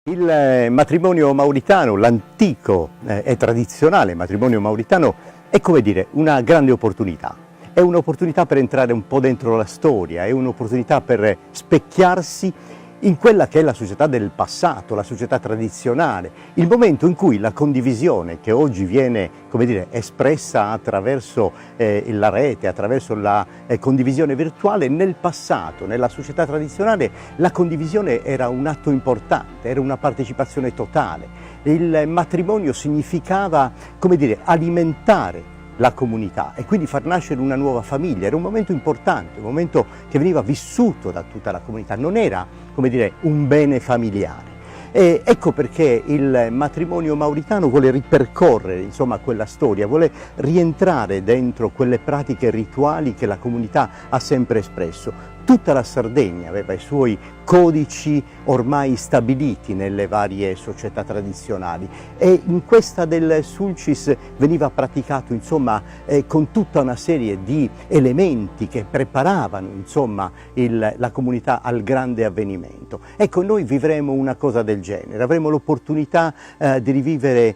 Il matrimonio mauritano, l'antico e tradizionale matrimonio mauritano, è come dire una grande opportunità. È un'opportunità per entrare un po' dentro la storia, è un'opportunità per specchiarsi in quella che è la società del passato, la società tradizionale, il momento in cui la condivisione che oggi viene, come dire, espressa attraverso la rete, attraverso la condivisione virtuale, nel passato, nella società tradizionale, la condivisione era un atto importante, era una partecipazione totale. Il matrimonio significava, come dire, alimentare la comunità e quindi far nascere una nuova famiglia. Era un momento importante, un momento che veniva vissuto da tutta la comunità, non era, come dire, un bene familiare. E ecco perché il matrimonio mauritano vuole ripercorrere, insomma, quella storia, vuole rientrare dentro quelle pratiche rituali che la comunità ha sempre espresso. Tutta la Sardegna aveva i suoi codici ormai stabiliti nelle varie società tradizionali e in questa del Sulcis veniva praticato, insomma, con tutta una serie di elementi che preparavano, insomma, la comunità al grande avvenimento. Ecco, noi vivremo una cosa del genere, avremo l'opportunità di rivivere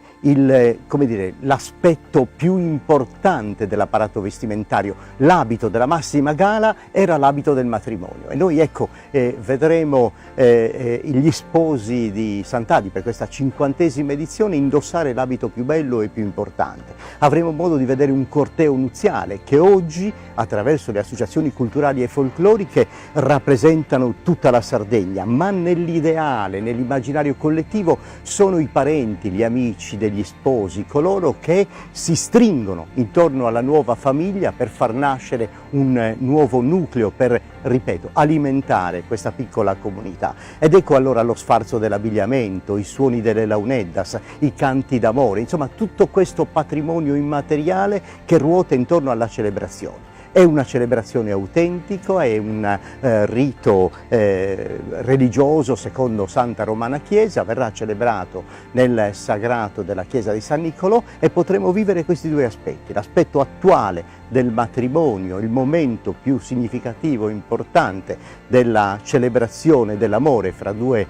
come dire, l'aspetto più importante dell'apparato vestimentario. L'abito della massima gala era l'abito del matrimonio e noi, ecco, vedremo gli sposi di Sant'Adi per questa 50ª edizione indossare l'abito più bello e più importante. Avremo modo di vedere un corteo nuziale che oggi, attraverso le associazioni culturali e folcloriche, rappresentano tutta la Sardegna, ma nell'ideale, nell'immaginario collettivo sono i parenti, gli amici degli sposi, coloro che si stringono intorno alla nuova famiglia per far nascere un nuovo nucleo, per, ripeto, alimentare questa piccola comunità. Ed ecco allora lo sfarzo dell'abbigliamento, i suoni delle launeddas, i canti d'amore, insomma tutto questo patrimonio immateriale che ruota intorno alla celebrazione. È una celebrazione autentica, è un rito religioso secondo Santa Romana Chiesa, verrà celebrato nel sagrato della chiesa di San Niccolò e potremo vivere questi due aspetti, l'aspetto attuale del matrimonio, il momento più significativo, importante della celebrazione dell'amore fra due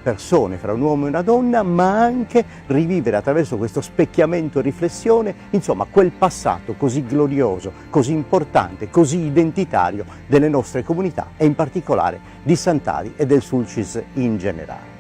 persone, fra un uomo e una donna, ma anche rivivere attraverso questo specchiamento e riflessione, insomma, quel passato così glorioso, così importante, così identitario delle nostre comunità e in particolare di Sant'Adi e del Sulcis in generale.